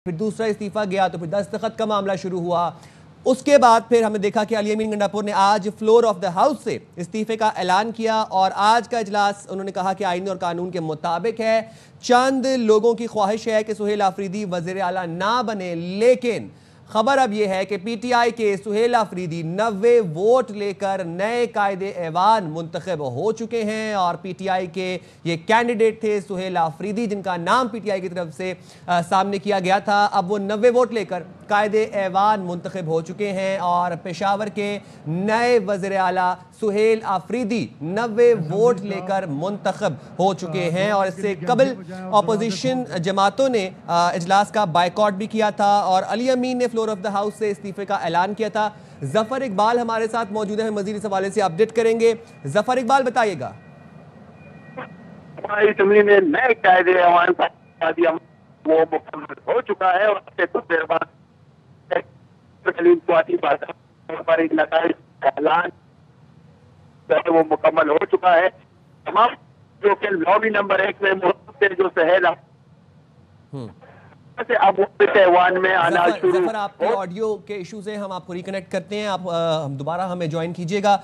پھر دوسرا استعفیٰ گیا تو پھر دستخط کا معاملہ شروع ہوا۔ اس کے بعد پھر ہم نے دیکھا کہ علی امین گنڈا پور نے آج فلور آف دا ہاؤس سے استعفے کا اعلان کیا اور آج کا اجلاس انہوں نے کہا کہ آئین اور قانون کے مطابق ہے۔ چند لوگوں کی خواہش ہے کہ سہیل آفریدی وزیر اعلیٰ نہ بنے، لیکن خبر اب یہ ہے کہ پی ٹی آئی کے سہیل آفریدی 90 ووٹ لے کر نئے قائد ایوان منتخب ہو چکے ہیں، اور پی ٹی آئی کے یہ کینڈیڈیٹ تھے سہیل آفریدی جن کا نام پی ٹی آئی کی طرف سے سامنے کیا گیا تھا۔ اب وہ 90 ووٹ لے کر قائد ایوان منتخب ہو چکے ہیں اور پشاور کے نئے وزیر اعلیٰ سہیل آفریدی 90 ووٹ لے کر منتخب ہو چکے ہیں۔ اور اس سے قبل اپوزیشن جماعتوں نے اجلاس کا بائیکاٹ بھی کیا تھا اور علی امین نے فلور آف دا ہاؤس سے استعفے کا اعلان کیا تھا۔ ظفر اقبال ہمارے ساتھ موجود ہیں، مزید اس حوالے سے اپڈیٹ کریں گے۔ ظفر اقبال بتائیے گا۔ ہماری اسمبلی میں نئے قائد ایوان کا وہ مکمل ہو چکا ہے اور اس سے کچھ دیر بعد نتائج کا اعلان وہ مکمل ہو چکا ہے۔ تمام جو کہ لابی نمبر 1 میں موجود تھے جو سہیل سے اب ایوان میں آنا شروع۔ ظفر آپ کے آڈیو کے ایشوز ہیں، ہم آپ کو ریکنیکٹ کرتے ہیں، آپ دوبارہ ہمیں جوائن کیجئے گا۔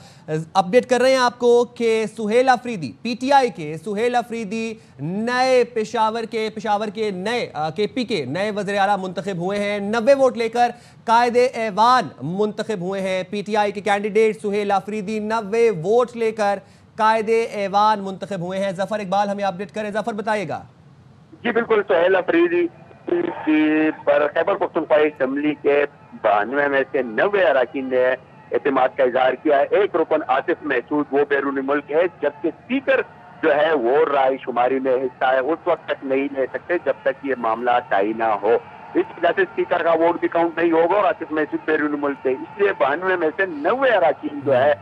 اپڈیٹ کر رہے ہیں آپ کو کہ Sohail Afridi P T I کے سہیل آفریدی نئے پشاور کے نئے کے پی کے نئے وزیر اعلیٰ منتخب ہوئے ہیں۔ 90 ووٹ لے کر قائد ایوان منتخب ہوئے ہیں۔ پی ٹی آئی کے کینڈیڈیٹ سہیل آفریدی 90 ووٹ لے کر قائد ایوان منتخب ہوئے ہیں۔ ظفر اقبال ہمیں اپڈیٹ کریں۔ ظفر بتائیے گا۔ جی بالکل، سہیل آفریدی پر خیبر پختونخوا اسمبلی کے 92 میں سے 90 اراکین نے اعتماد کا اظہار کیا ہے۔ ایک رکن آصف محسود وہ بیرون ملک ہے، جبکہ اسپیکر جو ہے وہ رائے شماری میں حصہ ہے، اس وقت تک نہیں لے سکتے جب تک یہ معاملہ طے نہ ہو۔ اس وجہ سے اسپیکر کا ووٹ بھی کاؤنٹ نہیں ہوگا اور آصف محسود بیرون ملک تھے، اس لیے 92 میں سے 90 اراکین جو ہے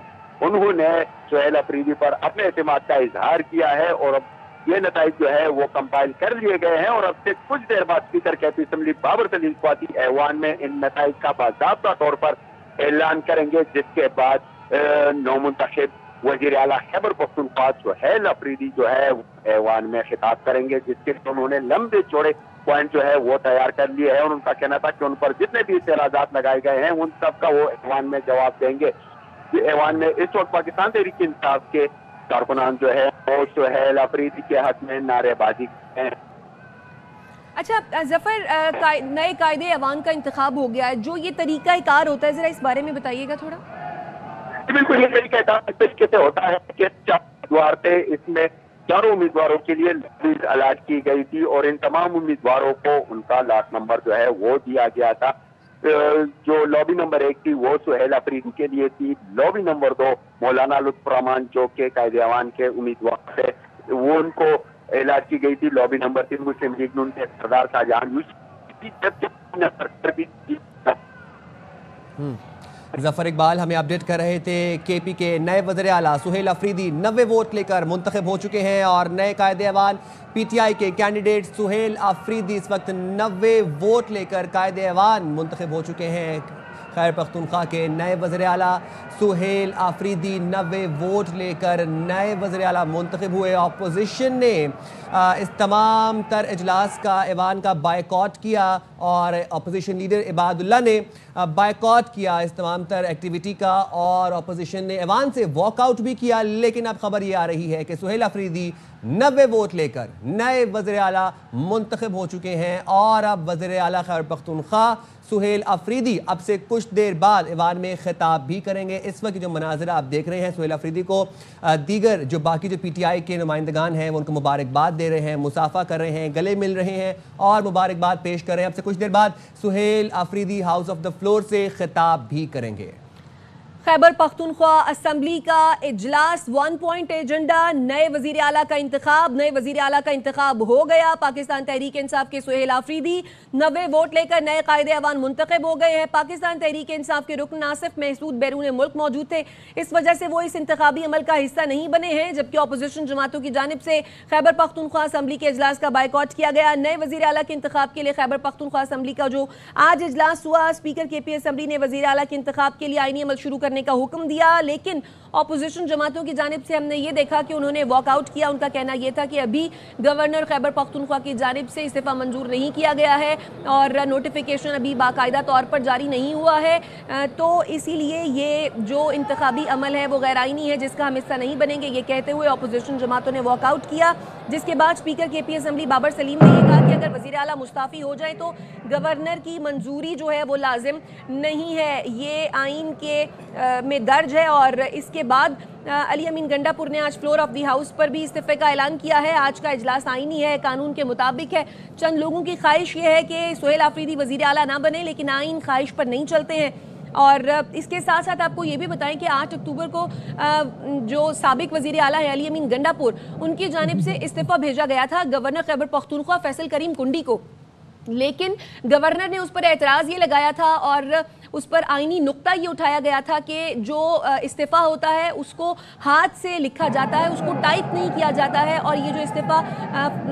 انہوں نے سہیل آفریدی پر اپنے اعتماد کا اظہار کیا ہے اور اب یہ نتائج جو ہے وہ کمپائل کر لیے گئے ہیں اور اب سے کچھ دیر بعد اسپیکر کیپی اسمبلی بابر سلیم قواتی ایوان میں ان نتائج کا باضابطہ طور پر اعلان کریں گے، جس کے بعد نو منتخب وزیر اعلیٰ خیبر پختونخوا سہیل آفریدی جو ہے ایوان میں خطاب کریں گے، جس کے انہوں نے لمبے چوڑے پوائنٹ جو ہے وہ تیار کر لیے ہیں اور ان کا کہنا تھا کہ ان پر جتنے بھی اعتراضات لگائے گئے ہیں ان سب کا وہ ایوان میں جواب دیں گے۔ ایوان میں اس وقت پاکستان تحریک انصاف کے کارکنان جو ہے وہ سہیل آفریدی کے حق میں نعرے بازی ہیں۔ اچھا ظفر، نئے قائد ایوان کا انتخاب ہو گیا ہے، جو یہ طریقہ کار ہوتا ہے ذرا اس بارے میں بتائیے گا تھوڑا۔ بالکل، یہ طریقہ کار اس طریقے سے ہوتا ہے کہ 4 امیدوار تھے، اس میں 4 امیدواروں کے لیے لسٹ الاٹ کی گئی تھی اور ان تمام امیدواروں کو ان کا لاٹ نمبر جو ہے وہ دیا گیا تھا۔ جو لابی نمبر 1 تھی وہ سہیل آفریدی کے لیے تھی، لابی نمبر 2 مولانا لطف الرحمان جو کہ قائد ایوان کے امیدوار تھے وہ ان کو الاٹ کی گئی تھی، لابی نمبر 3 مسلم لیگ نون کے سردار شاہجہان ظفر اقبال ہمیں اپڈیٹ کر رہے تھے۔ کے پی کے نئے وزیر اعلیٰ سہیل آفریدی 90 ووٹ لے کر منتخب ہو چکے ہیں اور نئے قائد ایوان پی ٹی آئی کے کینڈیڈیٹ سہیل آفریدی اس وقت 90 ووٹ لے کر قائد ایوان منتخب ہو چکے ہیں۔ خیبر پختونخوا کے نئے وزیر اعلیٰ سہیل آفریدی 90 ووٹ لے کر نئے وزیر اعلیٰ منتخب ہوئے۔ اپوزیشن نے اس تمام تر اجلاس کا ایوان کا بائیکاٹ کیا اور اپوزیشن لیڈر عباد اللہ نے بائیکاٹ کیا اس تمام تر ایکٹیویٹی کا اور اپوزیشن نے ایوان سے واک آؤٹ بھی کیا، لیکن اب خبر یہ آ رہی ہے کہ سہیل آفریدی 90 ووٹ لے کر نئے وزیر اعلیٰ منتخب ہو چکے ہیں اور اب وزیر اعلیٰ خیبر پختونخوا سہیل آفریدی اب سے کچھ دیر بعد ایوان میں خطاب بھی کریں گے۔ اس وقت جو مناظر آپ دیکھ رہے ہیں سہیل آفریدی کو دیگر جو باقی جو پی ٹی آئی کے نمائندگان ہیں وہ ان کو مبارکباد دے رہے ہیں، مصافحہ کر رہے ہیں، گلے مل رہے ہیں اور مبارکباد پیش کر رہے ہیں۔ اب سے کچھ دیر بعد Sohail Afridi house of the floor سے خطاب بھی کریں گے۔ خیبر پختونخوا اسمبلی کا اجلاس 1 پوائنٹ ایجنڈا، نئے وزیر اعلیٰ کا انتخاب۔ نئے وزیر اعلیٰ کا انتخاب ہو گیا۔ پاکستان تحریک انصاف کے سہیل آفریدی 90 ووٹ لے کر نئے قائد ایوان منتخب ہو گئے ہیں۔ پاکستان تحریک انصاف کے رکن آصف محسود بیرون ملک موجود تھے، اس وجہ سے وہ اس انتخابی عمل کا حصہ نہیں بنے ہیں، جبکہ اپوزیشن جماعتوں کی جانب سے خیبر پختونخوا اسمبلی کے اجلاس کا بائیکاٹ کیا گیا۔ نئے وزیر اعلیٰ کے انتخاب کے لیے خیبر پختونخوا اسمبلی کا جو آج اجلاس ہوا، اسپیکر کے پی اسمبلی نے وزیر اعلیٰ کے انتخاب کے لیے آئینی عمل شروع کرنے करने का हुक्म दिया, लेकिन अपोजिशन जमातों की जानिब से हमने ये देखा कि उन्होंने वॉकआउट किया। उनका कहना यह था कि अभी गवर्नर खैबर पख्तूनख्वा की जानिब से इस्तीफ़ा मंजूर नहीं किया गया है और नोटिफिकेशन अभी बाकायदा तौर पर जारी नहीं हुआ है, तो इसीलिए ये जो इंतखाबी अमल है वो गैर आईनी है, जिसका हम हिस्सा नहीं बनेंगे। ये कहते हुए अपोजिशन जमातों ने वॉकआउट किया, जिसके बाद speaker KP assembly Babar Saleem ने यह कहा कि अगर वज़ीर आला मुस्ताफ़ी हो जाए तो गवर्नर की मंजूरी जो है वो लाजिम नहीं है, ये आइन के में दर्ज है। और इसके बाद अली अमीन गंडापुर ने आज फ्लोर ऑफ द हाउस पर भी इस्तीफे का ऐलान किया है। आज का इजलास आईनी है, कानून के मुताबिक है। चंद लोगों की ख्वाहिश ये है कि सुहेल आफरीदी वज़ीर आला ना बने, लेकिन आइन ख्वाहिश पर नहीं चलते हैं। और इसके साथ साथ आपको ये भी बताएं कि 8 अक्टूबर को जो साबिक वज़ीर आला है अली अमीन गंडापुर, उनकी जानिब से इस्तीफा भेजा गया था गवर्नर खैबर पख्तूनख्वा फैसल करीम कुंडी को, लेकिन गवर्नर ने उस पर एतराज़ ये लगाया था और उस पर आईनी नुक्ता ये उठाया गया था कि जो इस्तीफ़ा होता है उसको हाथ से लिखा जाता है, उसको टाइप नहीं किया जाता है। और ये जो इस्तीफ़ा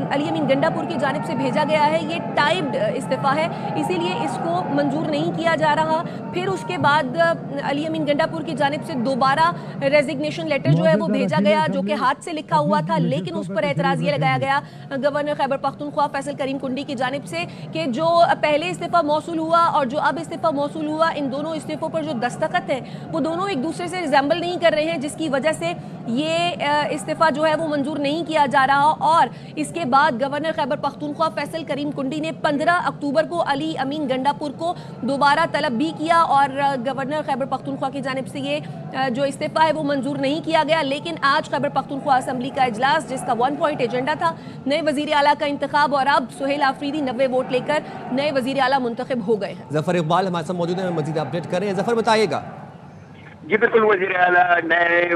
अली अमीन गंडापुर की जानिब से भेजा गया है ये टाइप्ड इस्तीफ़ा है, इसीलिए इसको मंजूर नहीं किया जा रहा। फिर उसके बाद अली अमीन गंडापुर की जानिब से दोबारा रेजिग्नेशन लेटर जो है वो भेजा गया, जो कि हाथ से लिखा हुआ था, लेकिन उस पर एतराज़ ये लगाया गया गवर्नर खैबर पख्तूनख्वा फैसल करीम कुंडी की जानिब से कि जो पहले इस्तीफ़ा मौसूल हुआ और जो अब इस्तीफ़ा मौसूल हुआ, इन दोनों इस्तीफों पर जो दस्तखत हैं वो दोनों एक दूसरे से रिजेंबल नहीं कर रहे हैं, जिसकी वजह से ये इस्तीफा जो है वो मंजूर नहीं किया जा रहा। और इसके बाद गवर्नर खैबर पख्तूनख्वा फैसल करीम कुंडी ने 15 अक्टूबर को अली अमीन गंडापुर को दोबारा तलब भी किया और गवर्नर खैबर पख्तूनख्वा की जानिब से ये जो इस्तीफा है वो मंजूर नहीं किया गया। लेकिन आज खैबर पख्तूनख्वा असम्बली का इजलास, जिसका 1 पॉइंट एजेंडा था नए वज़ीर आला का इंतखाब, और अब सुहेल आफरीदी 90 वोट लेकर नए वज़ीर आला मुंतखब हो गए हैं। जफर इकबाल हमारे साथ मौजूद हैं, मजीद अपडेट कर रहे हैं। जफर बताइएगा। जी बिल्कुल, वज़ीर आला नए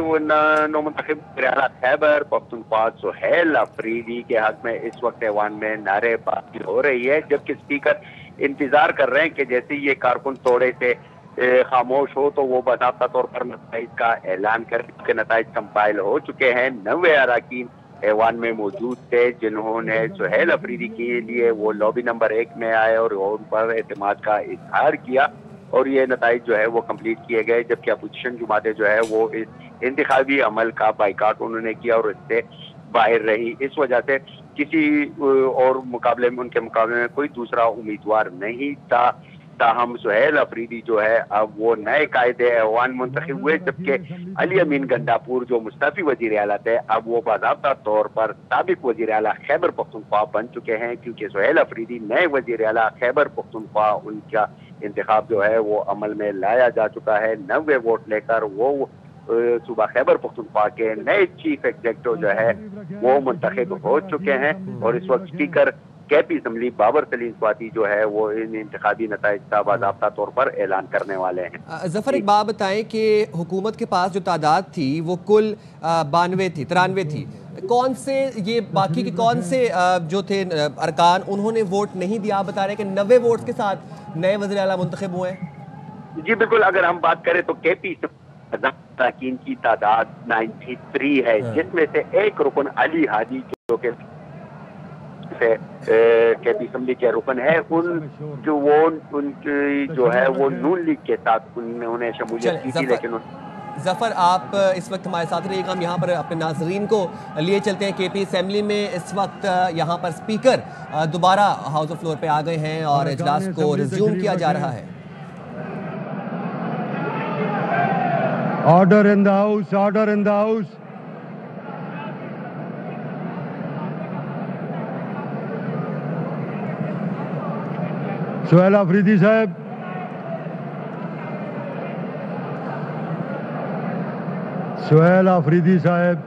नो मुंतखब वज़ीर आला खैबर पख्तूनख्वा सुहेल अफरीदी के हक में इस वक्त ऐवान में नारेबाजी हो रही है, जबकि स्पीकर इंतजार कर रहे हैं कि जैसे ये कारकुन थोड़े से खामोश हो तो वो बाकायदा तौर पर नताइज का ऐलान करें कि नताइज कंपाइल हो चुके हैं। 90 अरकान ऐवान में मौजूद थे जिन्होंने सुहेल अफरीदी के लिए वो लॉबी नंबर 1 में आए और उन पर एतमाद का इजहार किया और ये नताइज जो है वो कंप्लीट किए गए, जबकि अपोजिशन जमातें जो है वो इस इंतखाबी अमल का बाइकाट उन्होंने किया और इससे बाहर रही। इस वजह से किसी और मुकाबले में उनके मुकाबले में कोई दूसरा उम्मीदवार नहीं था। ताहम सुहेल अफरीदी जो है अब वो नए कायदे ऐवान मुंतखब हुए, जबकि अली अमीन गंडापुर जो मुस्तफ़ी वज़ीर आला थे अब वो बाज़ाब्ता तौर पर साबिक वज़ीर आला खैबर पख्तूनख्वा बन चुके हैं, क्योंकि सुहेल अफरीदी नए वज़ीर आला खैबर पख्तूनख्वा उनका इंतखाब जो है वो अमल में लाया जा चुका है। 90 वोट लेकर वो सूबा खैबर पख्तूनख्वा के नए चीफ एग्जीक्यूटिव जो है वो मुंतखब हो चुके हैं और इस वक्त speaker KP assembly Babar Saleem Swati जो है वो इन इंतखाबी नताइज का बाज़ाब्ता तौर पर ऐलान करने वाले हैं। जफर एक बात बताएं कि हुकूमत के पास जो तादाद थी वो कुल 93 थी, कौन से ये बाकी के कौन से जो थे अरकान उन्होंने वोट नहीं दिया? आप बता रहे हैं कि 90 वोट्स के साथ नए वज़ीर आला मुंतखब हुए हैं। जी बिल्कुल, अगर हम बात करें तो केपी अरकान की तादाद 93 है, जिसमें से एक रुकन अली हाजी जो के केपी असेंबली के रुकन है, उनकी जो है वो नून लीग के साथ उन्होंने शमूलियत की थी। लेकिन जफर आप इस वक्त हमारे साथ रहिएगा, हम यहाँ पर अपने नाजरीन को लिए चलते हैं। केपी असेंबली में इस वक्त यहाँ पर स्पीकर दोबारा हाउस ऑफ फ्लोर पे आ गए हैं और इजलास को रिज्यूम किया जा रहा है। Order in the house, order in the house. Suhail Afridi साहब, सुहेल अफरीदी साहब,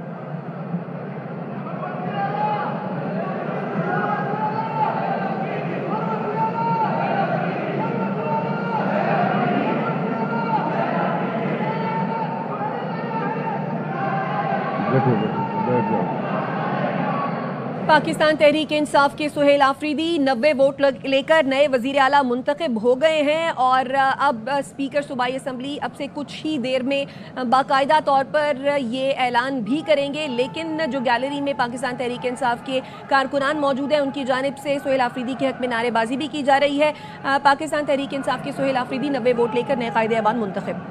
पाकिस्तान तहरीक इंसाफ के सुहेल आफरीदी 90 वोट लेकर नए वज़ीर आला मुंतखब हो गए हैं और अब स्पीकर सूबाई असम्बली अब से कुछ ही देर में बाकायदा तौर पर ये ऐलान भी करेंगे। लेकिन जो गैलरी में पाकिस्तान तहरीक इंसाफ के कारकुनान मौजूद हैं उनकी जानिब से सुहेल आफरीदी के हक में नारेबाजी भी की जा रही है। पाकिस्तान तहरीक इंसाफ के सुहेल आफरीदी 90 वोट लेकर नए कायदे ऐवान मुंतखब।